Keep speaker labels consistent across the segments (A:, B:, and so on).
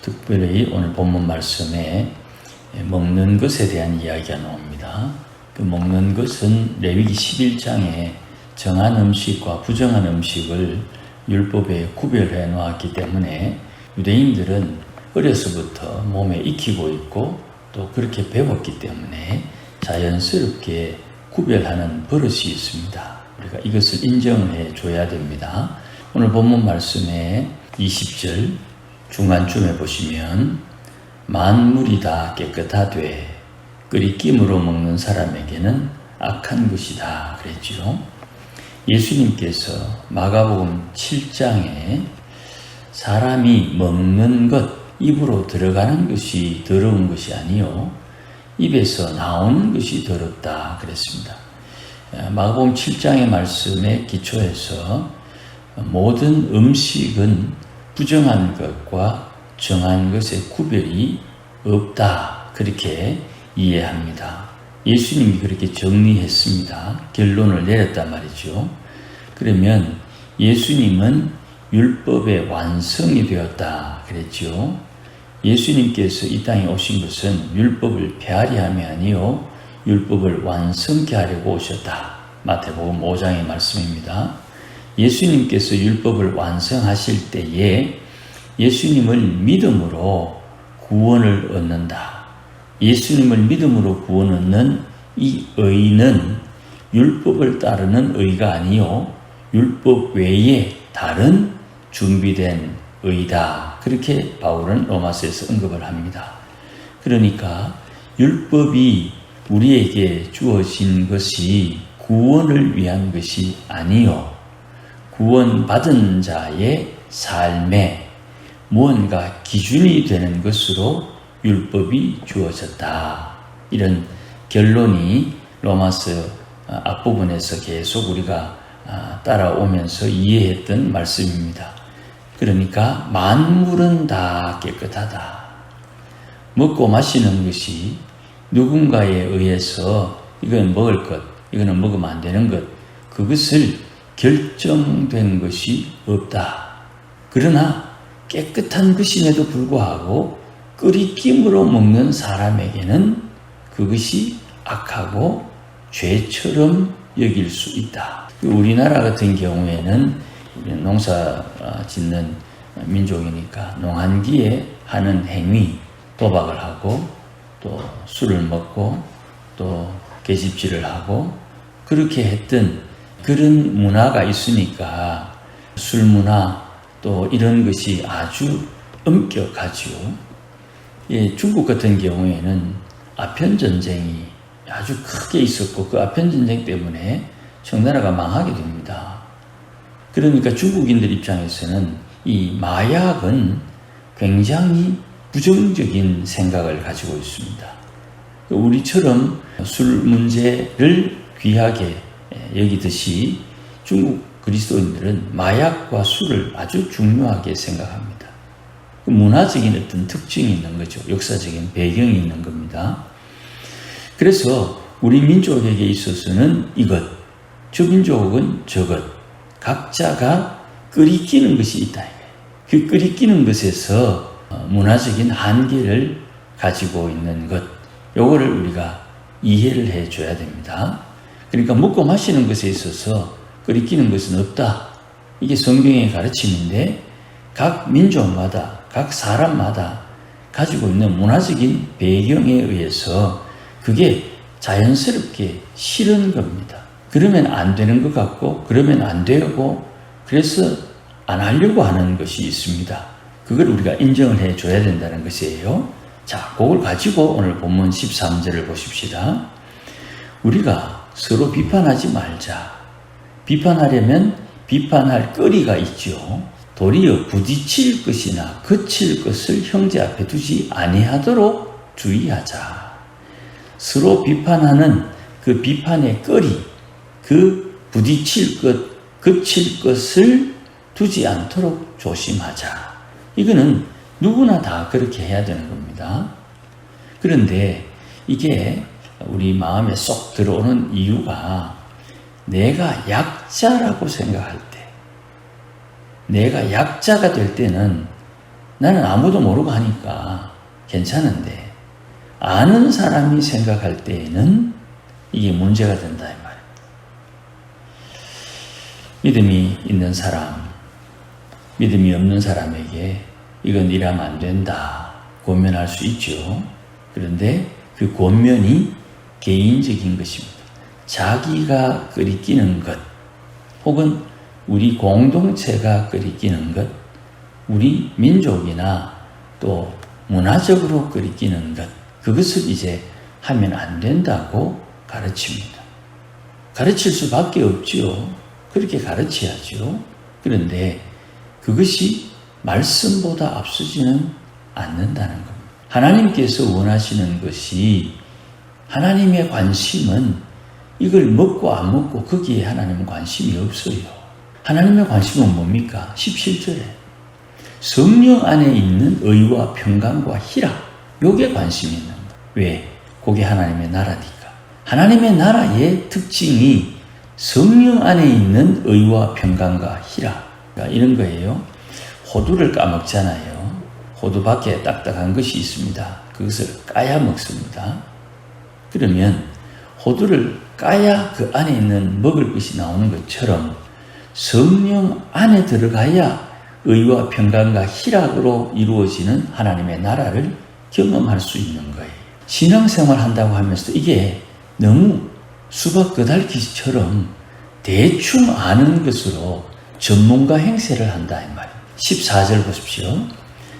A: 특별히 오늘 본문 말씀에 먹는 것에 대한 이야기가 나옵니다. 그 먹는 것은 레위기 11장에 정한 음식과 부정한 음식을 율법에 구별해 놓았기 때문에 유대인들은 어려서부터 몸에 익히고 있고 또 그렇게 배웠기 때문에 자연스럽게 구별하는 버릇이 있습니다. 우리가 이것을 인정을 해 줘야 됩니다. 오늘 본문 말씀에 20절 중간쯤에 보시면 만물이 다 깨끗하되 끓이김으로 먹는 사람에게는 악한 것이다 그랬죠. 예수님께서 마가복음 7장에 사람이 먹는 것, 입으로 들어가는 것이 더러운 것이 아니요 입에서 나오는 것이 더럽다 그랬습니다. 마가복음 7장의 말씀에 기초해서 모든 음식은 부정한 것과 정한 것의 구별이 없다 그렇게 이해합니다. 예수님이 그렇게 정리했습니다. 결론을 내렸단 말이죠. 그러면 예수님은 율법의 완성이 되었다 그랬죠. 예수님께서 이 땅에 오신 것은 율법을 폐하려 함이 아니요 율법을 완성케 하려고 오셨다. 마태복음 5장의 말씀입니다. 예수님께서 율법을 완성하실 때에 예수님을 믿음으로 구원을 얻는다. 예수님을 믿음으로 구원 얻는 이 의는 율법을 따르는 의가 아니요 율법 외에 다른 준비된 의다. 그렇게 바울은 로마서에서 언급을 합니다. 그러니까 율법이 우리에게 주어진 것이 구원을 위한 것이 아니요 구원받은 자의 삶에 무언가 기준이 되는 것으로 율법이 주어졌다. 이런 결론이 로마서 앞부분에서 계속 우리가 따라오면서 이해했던 말씀입니다. 그러니까 만물은 다 깨끗하다. 먹고 마시는 것이 누군가에 의해서 이건 먹을 것, 이거는 먹으면 안 되는 것, 그것을 결정된 것이 없다. 그러나 깨끗한 것임에도 불구하고 끓이김으로 먹는 사람에게는 그것이 악하고 죄처럼 여길 수 있다. 우리나라 같은 경우에는 농사 짓는 민족이니까 농한기에 하는 행위, 도박을 하고 또 술을 먹고 또 계집질을 하고 그렇게 했던 그런 문화가 있으니까 술 문화 또 이런 것이 아주 엄격하죠. 중국 같은 경우에는 아편전쟁이 아주 크게 있었고 그 아편전쟁 때문에 청나라가 망하게 됩니다. 그러니까 중국인들 입장에서는 이 마약은 굉장히 부정적인 생각을 가지고 있습니다. 우리처럼 술 문제를 귀하게 여기듯이 중국 그리스도인들은 마약과 술을 아주 중요하게 생각합니다. 문화적인 어떤 특징이 있는 거죠. 역사적인 배경이 있는 겁니다. 그래서 우리 민족에게 있어서는 이것, 저 민족은 저것, 각자가 끓이끼는 것이 있다. 그 끓이끼는 것에서 문화적인 한계를 가지고 있는 것, 요거를 우리가 이해를 해줘야 됩니다. 그러니까 먹고 마시는 것에 있어서 끓이끼는 것은 없다. 이게 성경의 가르침인데 각 민족마다 각 사람마다 가지고 있는 문화적인 배경에 의해서 그게 자연스럽게 싫은 겁니다. 그러면 안 되는 것 같고 그러면 안 되고 그래서 안 하려고 하는 것이 있습니다. 그걸 우리가 인정을 해줘야 된다는 것이에요. 자, 그걸 가지고 오늘 본문 13절을 보십시다. 우리가 서로 비판하지 말자. 비판하려면 비판할 거리가 있죠. 도리어 부딪힐 것이나 거칠 것을 형제 앞에 두지 아니하도록 주의하자. 서로 비판하는 그 비판의 거리, 그 부딪힐 것, 거칠 것을 두지 않도록 조심하자. 이거는 누구나 다 그렇게 해야 되는 겁니다. 그런데 이게 우리 마음에 쏙 들어오는 이유가 내가 약자라고 생각할 때, 내가 약자가 될 때는 나는 아무도 모르고 하니까 괜찮은데 아는 사람이 생각할 때에는 이게 문제가 된다 이 말이에요. 믿음이 있는 사람, 믿음이 없는 사람에게 이건 이러면 안 된다 권면할 수 있죠. 그런데 그 권면이 개인적인 것입니다. 자기가 끓이끼는 것 혹은 우리 공동체가 끓이끼는 것, 우리 민족이나 또 문화적으로 끓이끼는 것, 그것을 이제 하면 안 된다고 가르칩니다. 가르칠 수밖에 없죠. 그렇게 가르쳐야죠. 그런데 그것이 말씀보다 앞서지는 않는다는 겁니다. 하나님께서 원하시는 것이, 하나님의 관심은 이걸 먹고 안 먹고 거기에 하나님은 관심이 없어요. 하나님의 관심은 뭡니까? 17절에 성령 안에 있는 의와 평강과 희락, 요게 관심이 있는 거예요. 왜? 그게 하나님의 나라니까. 하나님의 나라의 특징이 성령 안에 있는 의와 평강과 희락, 이런 거예요. 호두를 까먹잖아요. 호두 밖에 딱딱한 것이 있습니다. 그것을 까야 먹습니다. 그러면 호두를 까야 그 안에 있는 먹을 것이 나오는 것처럼 성령 안에 들어가야 의와 평강과 희락으로 이루어지는 하나님의 나라를 경험할 수 있는 거예요. 신앙생활 한다고 하면서도 이게 너무 수박 끄달기처럼 대충 아는 것으로 전문가 행세를 한다 이 말이에요. 14절 보십시오.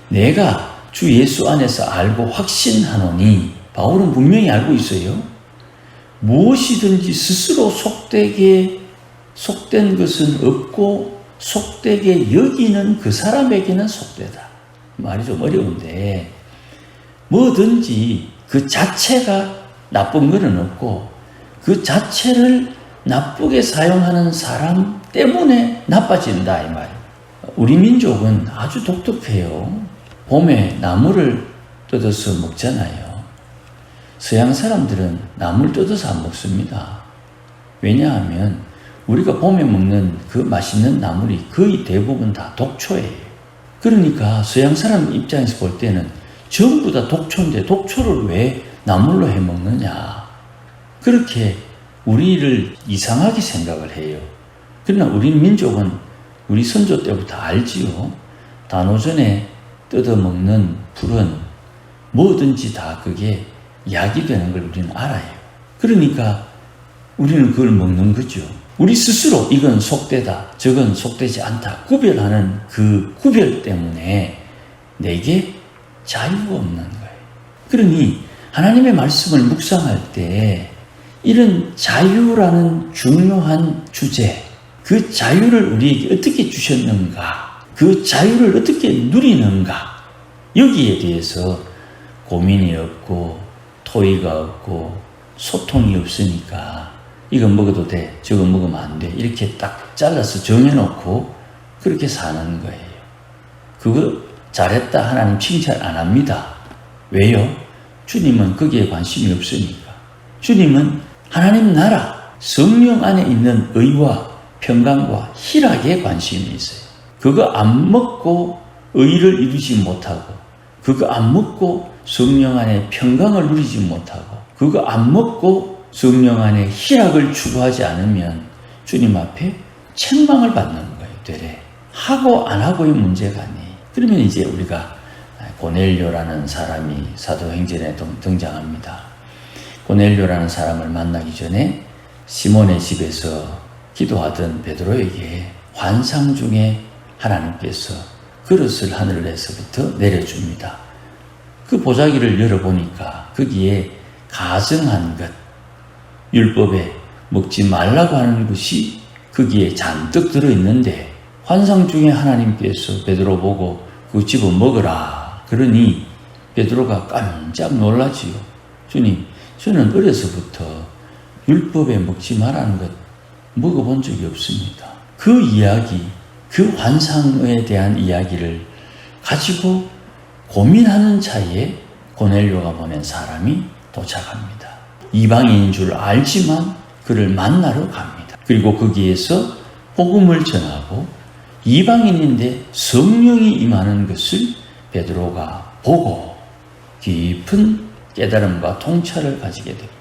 A: 내가 주 예수 안에서 알고 확신하노니, 바울은 분명히 알고 있어요. 무엇이든지 스스로 속된 것은 없고 속되게 여기는 그 사람에게는 속되다. 말이 좀 어려운데, 뭐든지 그 자체가 나쁜 것은 없고 그 자체를 나쁘게 사용하는 사람 때문에 나빠진다 이 말이에요. 우리 민족은 아주 독특해요. 봄에 나물을 뜯어서 먹잖아요. 서양 사람들은 나물 뜯어서 안 먹습니다. 왜냐하면 우리가 봄에 먹는 그 맛있는 나물이 거의 대부분 다 독초예요. 그러니까 서양 사람 입장에서 볼 때는 전부 다 독초인데 독초를 왜 나물로 해 먹느냐, 그렇게 우리를 이상하게 생각을 해요. 그러나 우리 민족은 우리 선조 때부터 알지요. 단오전에 뜯어먹는 풀은 뭐든지 다 그게 약이 되는 걸 우리는 알아요. 그러니까 우리는 그걸 먹는 거죠. 우리 스스로 이건 속되다, 저건 속되지 않다 구별하는 그 구별 때문에 내게 자유가 없는 거예요. 그러니 하나님의 말씀을 묵상할 때 이런 자유라는 중요한 주제, 그 자유를 우리에게 어떻게 주셨는가, 그 자유를 어떻게 누리는가, 여기에 대해서 고민이 없고 토의가 없고 소통이 없으니까 이거 먹어도 돼, 저거 먹으면 안 돼, 이렇게 딱 잘라서 정해놓고 그렇게 사는 거예요. 그거 잘했다 하나님 칭찬 안 합니다. 왜요? 주님은 거기에 관심이 없으니까. 주님은 하나님 나라, 성령 안에 있는 의와 평강과 희락에 관심이 있어요. 그거 안 먹고 의를 이루지 못하고, 그거 안 먹고 성령 안에 평강을 누리지 못하고, 그거 안 먹고 성령 안에 희락을 추구하지 않으면 주님 앞에 책망을 받는 거예요. 되레. 하고 안 하고의 문제가 아니에요. 그러면 이제 우리가 고넬료라는 사람이 사도행전에 등장합니다. 고넬료라는 사람을 만나기 전에 시몬의 집에서 기도하던 베드로에게 환상 중에 하나님께서 그릇을 하늘에서부터 내려줍니다. 그 보자기를 열어보니까 거기에 가증한 것, 율법에 먹지 말라고 하는 것이 거기에 잔뜩 들어있는데, 환상 중에 하나님께서 베드로 보고 그 집어 먹으라 그러니 베드로가 깜짝 놀라지요. 주님, 저는 어려서부터 율법에 먹지 말라는 것 먹어본 적이 없습니다. 그 이야기, 그 환상에 대한 이야기를 가지고 고민하는 차에 고넬료가 보낸 사람이 도착합니다. 이방인인 줄 알지만 그를 만나러 갑니다. 그리고 거기에서 복음을 전하고 이방인인데 성령이 임하는 것을 베드로가 보고 깊은 깨달음과 통찰을 가지게 됩니다.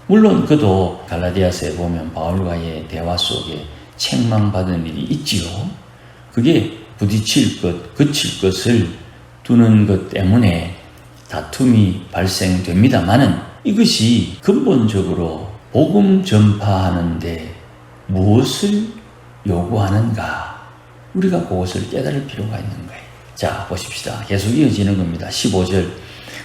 A: 물론 그도 갈라디아서에 보면 바울과의 대화 속에 책망받은 일이 있지요. 그게 부딪힐 것, 그칠 것을 두는 것 때문에 다툼이 발생됩니다마는 이것이 근본적으로 복음 전파하는데 무엇을 요구하는가? 우리가 그것을 깨달을 필요가 있는 거예요. 자, 보십시다. 계속 이어지는 겁니다. 15절.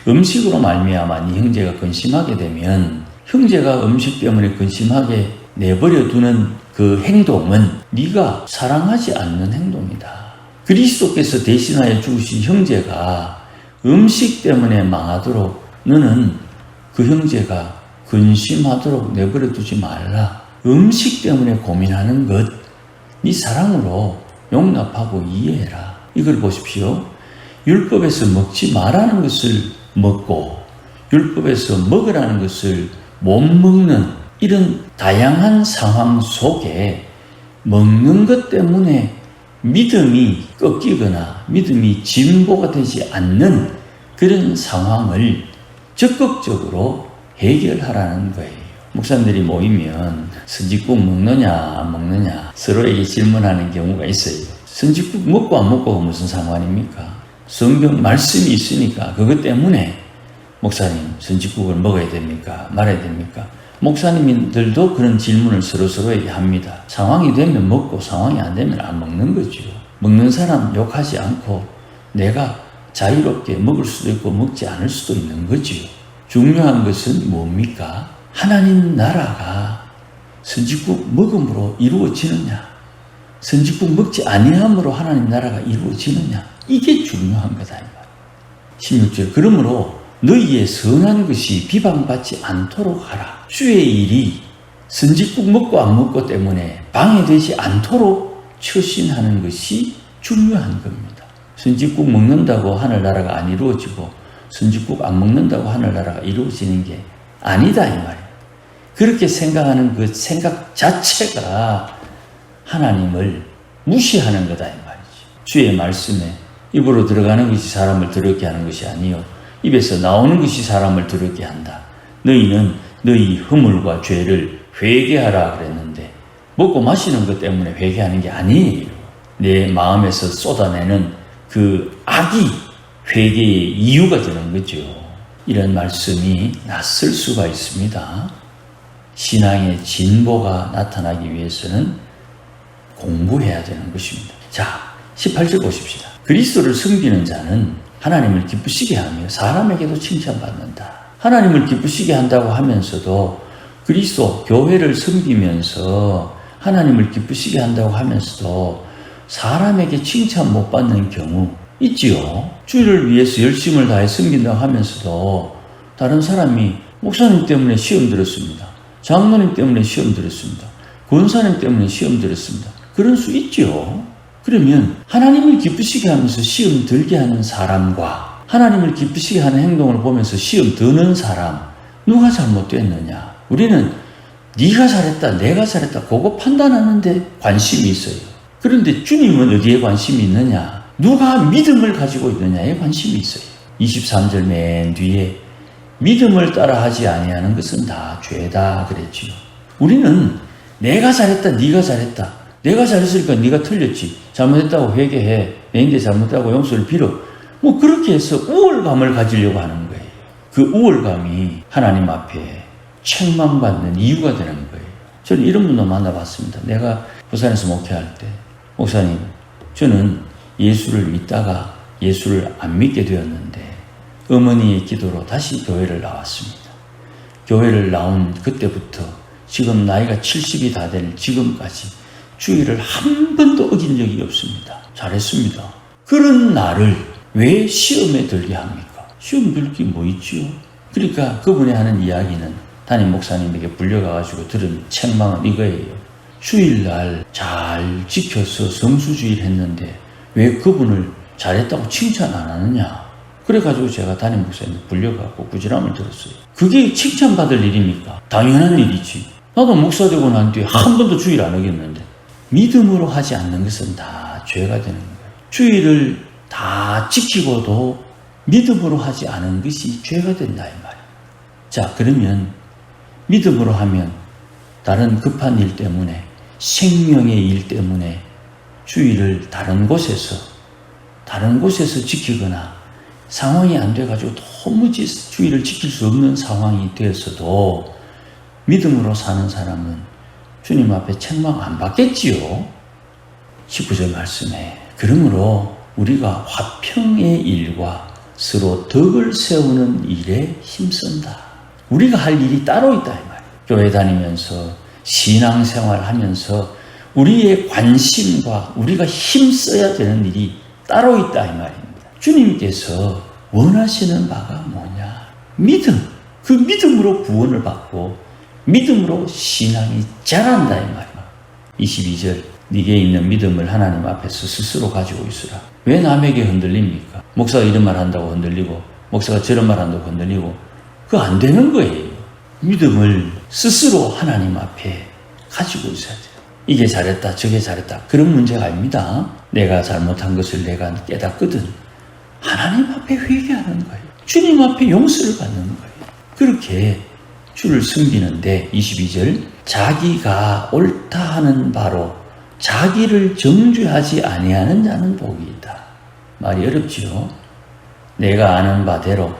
A: 음식으로 말미암아 네 형제가 근심하게 되면, 형제가 음식 때문에 근심하게 내버려 두는 그 행동은 네가 사랑하지 않는 행동이다. 그리스도께서 대신하여 죽으신 형제가 음식 때문에 망하도록 너는 그 형제가 근심하도록 내버려 두지 말라. 음식 때문에 고민하는 것, 네 사랑으로 용납하고 이해해라. 이걸 보십시오. 율법에서 먹지 말라는 것을 먹고 율법에서 먹으라는 것을 못 먹는 이런 다양한 상황 속에 먹는 것 때문에 믿음이 꺾이거나 믿음이 진보가 되지 않는 그런 상황을 적극적으로 해결하라는 거예요. 목사님들이 모이면 선지국 먹느냐 안 먹느냐 서로에게 질문하는 경우가 있어요. 선지국 먹고 안 먹고가 무슨 상관입니까? 성경 말씀이 있으니까 그것 때문에 목사님 선지국을 먹어야 됩니까? 말아야 됩니까? 목사님들도 그런 질문을 서로서로에게 합니다. 상황이 되면 먹고 상황이 안 되면 안 먹는 거죠. 먹는 사람 욕하지 않고 내가 자유롭게 먹을 수도 있고 먹지 않을 수도 있는 거지요. 중요한 것은 뭡니까? 하나님 나라가 선지국 먹음으로 이루어지느냐, 선지국 먹지 아니함으로 하나님 나라가 이루어지느냐, 이게 중요한 거다 이 말. 16절. 그러므로 너희의 선한 것이 비방받지 않도록 하라. 주의 일이 선지국 먹고 안 먹고 때문에 방해되지 않도록 처신하는 것이 중요한 겁니다. 선지국 먹는다고 하늘나라가 안 이루어지고 선지국 안 먹는다고 하늘나라가 이루어지는 게 아니다 이 말이에요. 그렇게 생각하는 그 생각 자체가 하나님을 무시하는 거다 이 말이지. 주의 말씀에 입으로 들어가는 것이 사람을 더럽게 하는 것이 아니요 입에서 나오는 것이 사람을 더럽게 한다. 너희는 너희 허물과 죄를 회개하라 그랬는데 먹고 마시는 것 때문에 회개하는 게 아니에요. 내 마음에서 쏟아내는 그 악이 회개의 이유가 되는 거죠. 이런 말씀이 낯설 수가 있습니다. 신앙의 진보가 나타나기 위해서는 공부해야 되는 것입니다. 자, 18절 보십시다. 그리스도를 섬기는 자는 하나님을 기쁘시게 하며 사람에게도 칭찬받는다. 하나님을 기쁘시게 한다고 하면서도 그리스도 교회를 섬기면서 하나님을 기쁘시게 한다고 하면서도 사람에게 칭찬 못 받는 경우 있지요. 주를 위해서 열심을 다해 섬긴다고 하면서도 다른 사람이 목사님 때문에 시험 들었습니다. 장로님 때문에 시험 들었습니다. 권사님 때문에 시험 들었습니다. 그럴 수 있죠. 그러면 하나님을 기쁘시게 하면서 시험 들게 하는 사람과 하나님을 기쁘시게 하는 행동을 보면서 시험 드는 사람, 누가 잘못됐느냐? 우리는 네가 잘했다, 내가 잘했다, 그거 판단하는데 관심이 있어요. 그런데 주님은 어디에 관심이 있느냐? 누가 믿음을 가지고 있느냐에 관심이 있어요. 23절 맨 뒤에 믿음을 따라하지 아니하는 것은 다 죄다 그랬지요. 우리는 내가 잘했다, 네가 잘했다, 내가 잘했으니까 네가 틀렸지, 잘못했다고 회개해, 내인데 잘못했다고 용서를 빌어, 뭐 그렇게 해서 우월감을 가지려고 하는 거예요. 그 우월감이 하나님 앞에 책망받는 이유가 되는 거예요. 저는 이런 분도 만나봤습니다. 내가 부산에서 목회할 때, 목사님, 저는 예수를 믿다가 예수를 안 믿게 되었는데 어머니의 기도로 다시 교회를 나왔습니다. 교회를 나온 그때부터 지금 나이가 70이 다 될 지금까지 주의를 한 번도 어긴 적이 없습니다. 잘했습니다. 그런 나를 왜 시험에 들게 합니까? 시험 들 게 뭐 있지요? 그러니까 그분이 하는 이야기는 담임 목사님에게 불려가가지고 들은 책망은 이거예요. 주일날 잘 지켜서 성수주의를 했는데 왜 그분을 잘했다고 칭찬 안 하느냐? 그래가지고 제가 담임 목사님께 불려가고 부지런함을 들었어요. 그게 칭찬받을 일입니까? 당연한 일이지. 나도 목사 되고 난 뒤에 한 번도 주의를 안 하겠는데. 믿음으로 하지 않는 것은 다 죄가 되는 거예요. 주의를 다 지키고도 믿음으로 하지 않은 것이 죄가 된다 이 말이에요. 자, 그러면 믿음으로 하면 다른 급한 일 때문에, 생명의 일 때문에 주의를 다른 곳에서 지키거나 상황이 안 돼가지고 도무지 주의를 지킬 수 없는 상황이 되었어도 믿음으로 사는 사람은 주님 앞에 책망 안 받겠지요. 19절 말씀에 그러므로 우리가 화평의 일과 서로 덕을 세우는 일에 힘쓴다. 우리가 할 일이 따로 있다 이 말이에요. 교회 다니면서 신앙생활 하면서 우리의 관심과 우리가 힘써야 되는 일이 따로 있다 이 말입니다. 주님께서 원하시는 바가 뭐냐? 믿음. 그 믿음으로 구원을 받고 믿음으로 신앙이 자란다 이 말이야. 22절 네게 있는 믿음을 하나님 앞에서 스스로 가지고 있으라. 왜 남에게 흔들립니까? 목사가 이런 말 한다고 흔들리고 목사가 저런 말 한다고 흔들리고 그거 안 되는 거예요. 믿음을 스스로 하나님 앞에 가지고 있어야 돼요. 이게 잘했다 저게 잘했다 그런 문제가 아닙니다. 내가 잘못한 것을 내가 깨닫거든 하나님 앞에 회개하는 거예요. 주님 앞에 용서를 받는 거예요. 그렇게 주를 섬기는데 22절 자기가 옳다 하는 바로 자기를 정죄하지 아니하는 자는 복이 있다. 말이 어렵지요. 내가 아는 바대로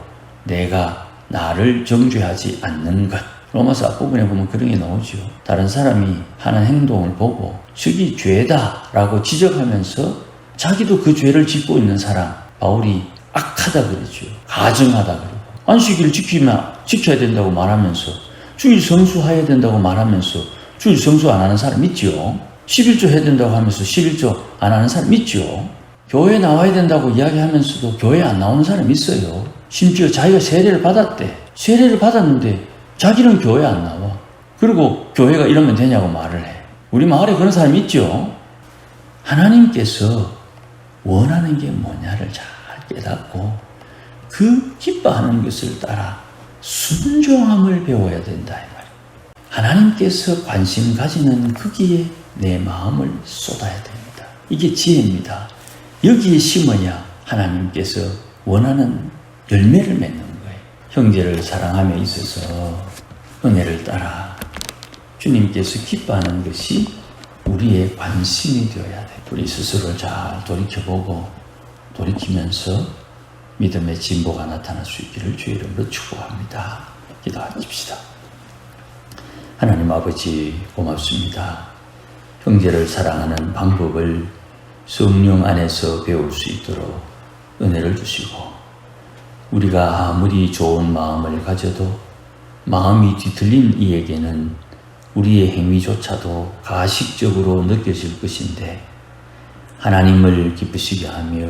A: 내가 나를 정죄하지 않는 것. 로마서 앞부분에 보면 그런 게 나오죠. 다른 사람이 하는 행동을 보고 저기 죄다라고 지적하면서 자기도 그 죄를 짓고 있는 사람 바울이 악하다 그러죠. 가증하다 그러고 안식일을 지켜야 된다고 말하면서 주일 성수해야 된다고 말하면서 주일 성수 안 하는 사람 있죠. 11조 해야 된다고 하면서 11조 안 하는 사람 있죠. 교회 나와야 된다고 이야기하면서도 교회 안 나오는 사람 있어요. 심지어 자기가 세례를 받았대. 세례를 받았는데 자기는 교회 안 나와. 그리고 교회가 이러면 되냐고 말을 해. 우리 마을에 그런 사람이 있죠. 하나님께서 원하는 게 뭐냐를 잘 깨닫고 그 기뻐하는 것을 따라 순종함을 배워야 된다 이 말이에요. 하나님께서 관심 가지는 거기에 내 마음을 쏟아야 됩니다. 이게 지혜입니다. 여기에 심어야 하나님께서 원하는 열매를 맺는 거예요. 형제를 사랑함에 있어서 은혜를 따라 주님께서 기뻐하는 것이 우리의 관심이 되어야 돼요. 우리 스스로를 잘 돌이켜보고 돌이키면서 믿음의 진보가 나타날 수 있기를 주의 이름으로 축복합니다. 기도하십시다. 하나님 아버지 고맙습니다. 형제를 사랑하는 방법을 성령 안에서 배울 수 있도록 은혜를 주시고 우리가 아무리 좋은 마음을 가져도 마음이 뒤틀린 이에게는 우리의 행위조차도 가식적으로 느껴질 것인데 하나님을 기쁘시게 하며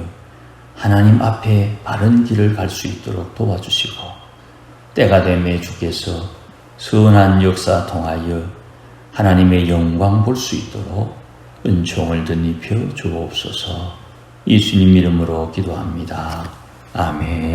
A: 하나님 앞에 바른 길을 갈 수 있도록 도와주시고 때가 되매 주께서 선한 역사 통하여 하나님의 영광 볼 수 있도록 은총을 덧입혀 주옵소서. 예수님 이름으로 기도합니다. 아멘.